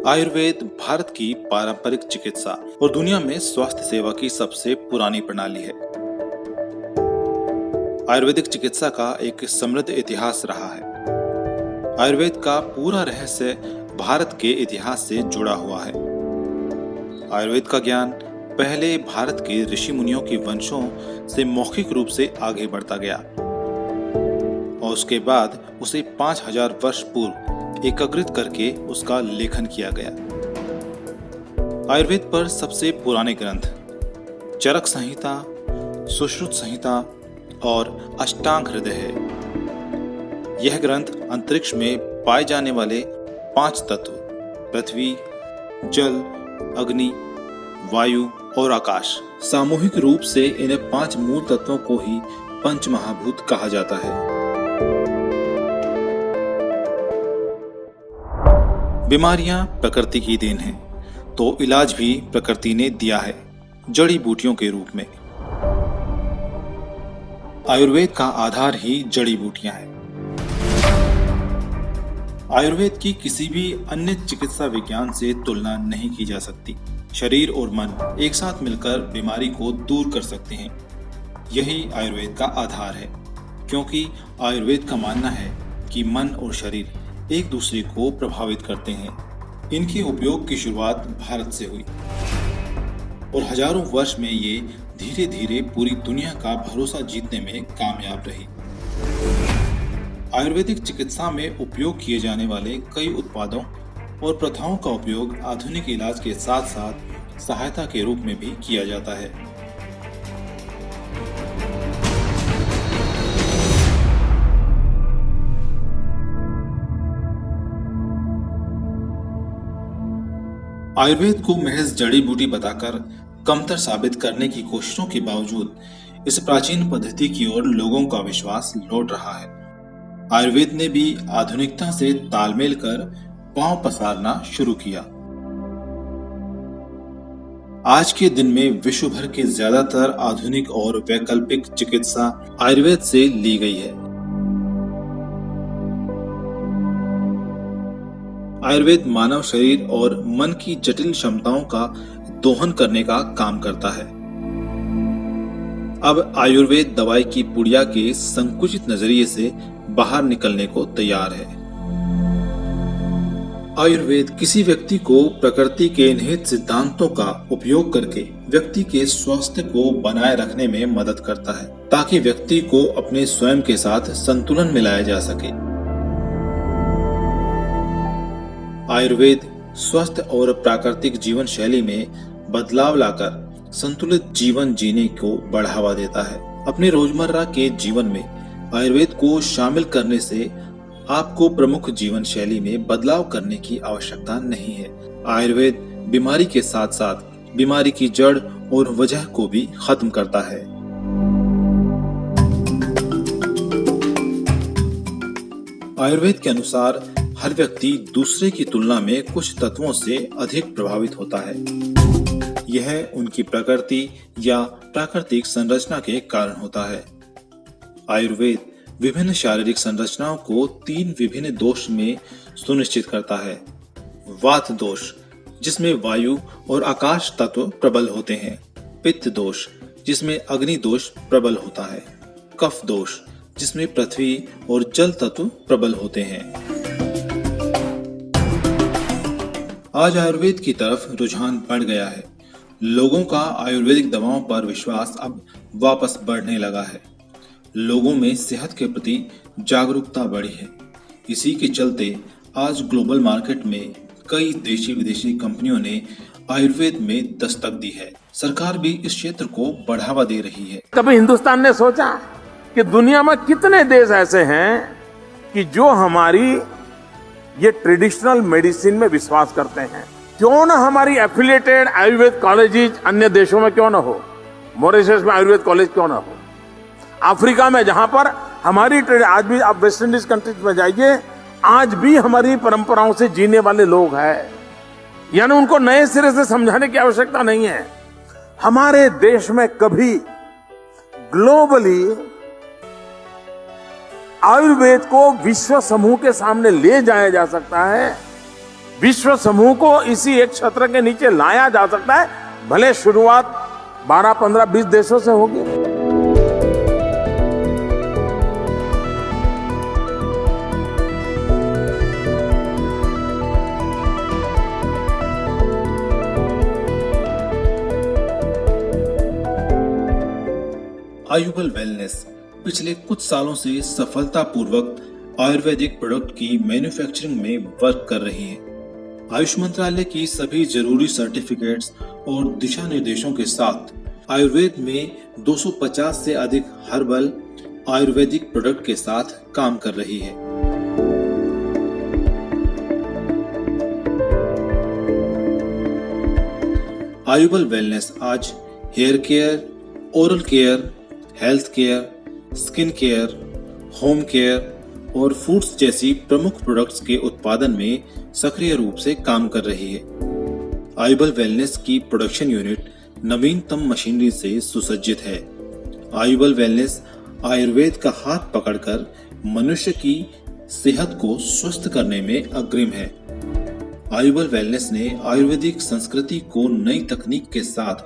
आयुर्वेद भारत की पारंपरिक चिकित्सा और दुनिया में स्वास्थ्य सेवा की सबसे पुरानी प्रणाली है। आयुर्वेदिक चिकित्सा का एक समृद्ध इतिहास रहा है। आयुर्वेद का पूरा रहस्य भारत के इतिहास से जुड़ा हुआ है। आयुर्वेद का ज्ञान पहले भारत के ऋषि मुनियों के वंशों से मौखिक रूप से आगे बढ़ता गया और उसके बाद उसे 5000 वर्ष पूर्व एकत्रित करके उसका लेखन किया गया। आयुर्वेद पर सबसे पुराने ग्रंथ चरक संहिता, सुश्रुत संहिता और अष्टांग हृदय है। यह ग्रंथ अंतरिक्ष में पाए जाने वाले 5 तत्व पृथ्वी, जल, अग्नि, वायु और आकाश, सामूहिक रूप से इन 5 मूल तत्वों को ही पंच महाभूत कहा जाता है। बीमारियां प्रकृति की देन है, तो इलाज भी प्रकृति ने दिया है, जड़ी बूटियों के रूप में। आयुर्वेद का आधार ही जड़ी बूटियां हैं। आयुर्वेद की किसी भी अन्य चिकित्सा विज्ञान से तुलना नहीं की जा सकती। शरीर और मन एक साथ मिलकर बीमारी को दूर कर सकते हैं। यही आयुर्वेद का आधार है, क्योंकि आयुर्वेद का मानना है कि मन और शरीर एक दूसरे को प्रभावित करते हैं। इनके उपयोग की शुरुआत भारत से हुई और हजारों वर्ष में ये धीरे धीरे पूरी दुनिया का भरोसा जीतने में कामयाब रही। आयुर्वेदिक चिकित्सा में उपयोग किए जाने वाले कई उत्पादों और प्रथाओं का उपयोग आधुनिक इलाज के साथ साथ सहायता के रूप में भी किया जाता है। आयुर्वेद को महज जड़ी बूटी बताकर कमतर साबित करने की कोशिशों के बावजूद इस प्राचीन पद्धति की ओर लोगों का विश्वास लौट रहा है। आयुर्वेद ने भी आधुनिकता से तालमेल कर पांव पसारना शुरू किया। आज के दिन में विश्व भर के ज्यादातर आधुनिक और वैकल्पिक चिकित्सा आयुर्वेद से ली गई है। आयुर्वेद मानव शरीर और मन की जटिल क्षमताओं का दोहन करने का काम करता है। अब आयुर्वेद दवाई की पुड़िया के संकुचित नजरिए से बाहर निकलने को तैयार है। आयुर्वेद किसी व्यक्ति को प्रकृति के निहित सिद्धांतों का उपयोग करके व्यक्ति के स्वास्थ्य को बनाए रखने में मदद करता है, ताकि व्यक्ति को अपने स्वयं के साथ संतुलन में लाया जा सके। आयुर्वेद स्वस्थ और प्राकृतिक जीवन शैली में बदलाव लाकर संतुलित जीवन जीने को बढ़ावा देता है। अपने रोजमर्रा के जीवन में आयुर्वेद को शामिल करने से आपको प्रमुख जीवन शैली में बदलाव करने की आवश्यकता नहीं है। आयुर्वेद बीमारी के साथ साथ बीमारी की जड़ और वजह को भी खत्म करता है। आयुर्वेद के अनुसार हर व्यक्ति दूसरे की तुलना में कुछ तत्वों से अधिक प्रभावित होता है। यह उनकी प्रकृति या प्राकृतिक संरचना के कारण होता है। आयुर्वेद विभिन्न शारीरिक संरचनाओं को 3 विभिन्न दोष में सुनिश्चित करता है। वात दोष, जिसमें वायु और आकाश तत्व प्रबल होते हैं। पित्त दोष, जिसमें अग्नि दोष प्रबल होता है। कफ दोष, जिसमें पृथ्वी और जल तत्व प्रबल होते हैं। आज आयुर्वेद की तरफ रुझान बढ़ गया है। लोगों का आयुर्वेदिक दवाओं पर विश्वास अब वापस बढ़ने लगा है। लोगों में सेहत के प्रति जागरूकता बढ़ी है। इसी के चलते आज ग्लोबल मार्केट में कई देशी विदेशी कंपनियों ने आयुर्वेद में दस्तक दी है। सरकार भी इस क्षेत्र को बढ़ावा दे रही है। कभी हिंदुस्तान ने सोचा कि दुनिया में कितने देश ऐसे हैं कि जो हमारी ये ट्रेडिशनल मेडिसिन में विश्वास करते हैं। क्यों ना हमारी एफिलिएटेड आयुर्वेद कॉलेजेस अन्य देशों में क्यों ना हो, मॉरिशस में आयुर्वेद कॉलेज क्यों ना हो, अफ्रीका में जहां पर हमारी आज भी आप वेस्ट इंडीज कंट्रीज में जाइए, आज भी हमारी परंपराओं से जीने वाले लोग हैं। यानी उनको नए सिरे से समझाने की आवश्यकता नहीं है। हमारे देश में कभी ग्लोबली आयुर्वेद को विश्व समूह के सामने ले जाया जा सकता है विश्व समूह को इसी एक छत्र के नीचे लाया जा सकता है, भले शुरुआत 12, 15, 20 देशों से होगी। आयुबल वेलनेस पिछले कुछ सालों से सफलतापूर्वक आयुर्वेदिक प्रोडक्ट की मैन्युफैक्चरिंग में वर्क कर रही है। आयुष मंत्रालय की सभी जरूरी सर्टिफिकेट्स और दिशा निर्देशों के साथ आयुर्वेद में 250 से अधिक हर्बल आयुर्वेदिक प्रोडक्ट के साथ काम कर रही है। आयुबल वेलनेस आज hair care, oral care, health care, skin care, home care और फूड्स जैसी प्रमुख प्रोडक्ट्स के उत्पादन में सक्रिय रूप से काम कर रही है। आयुबल वेलनेस की प्रोडक्शन यूनिट नवीनतम मशीनरी से सुसज्जित है। आयुबल वेलनेस आयुर्वेद का हाथ पकड़कर मनुष्य की सेहत को स्वस्थ करने में अग्रिम है। आयुबल वेलनेस ने आयुर्वेदिक संस्कृति को नई तकनीक के साथ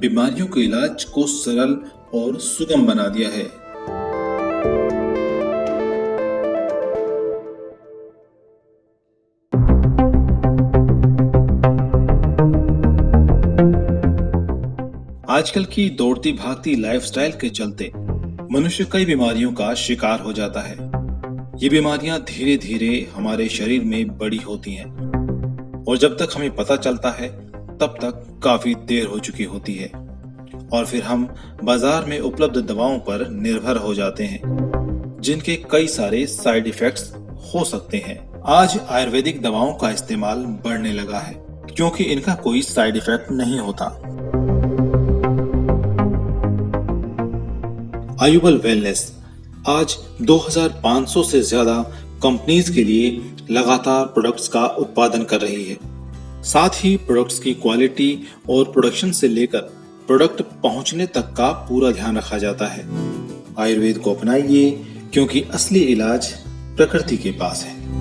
बीमारियों के इलाज को सरल और सुगम बना दिया है। आजकल की दौड़ती भागती लाइफस्टाइल के चलते मनुष्य कई बीमारियों का शिकार हो जाता है। ये बीमारियां धीरे धीरे हमारे शरीर में बड़ी होती हैं और जब तक हमें पता चलता है तब तक काफी देर हो चुकी होती है और फिर हम बाजार में उपलब्ध दवाओं पर निर्भर हो जाते हैं, जिनके कई सारे साइड इफेक्ट्स हो सकते हैं। आज आयुर्वेदिक दवाओं का इस्तेमाल बढ़ने लगा है क्योंकि इनका कोई साइड इफेक्ट नहीं होता। आयुबल वेलनेस आज 2500 से ज्यादा कंपनीज के लिए लगातार प्रोडक्ट्स का उत्पादन कर रही है। साथ ही प्रोडक्ट्स की क्वालिटी और प्रोडक्शन से लेकर प्रोडक्ट पहुंचने तक का पूरा ध्यान रखा जाता है। आयुर्वेद को अपनाइए क्योंकि असली इलाज प्रकृति के पास है।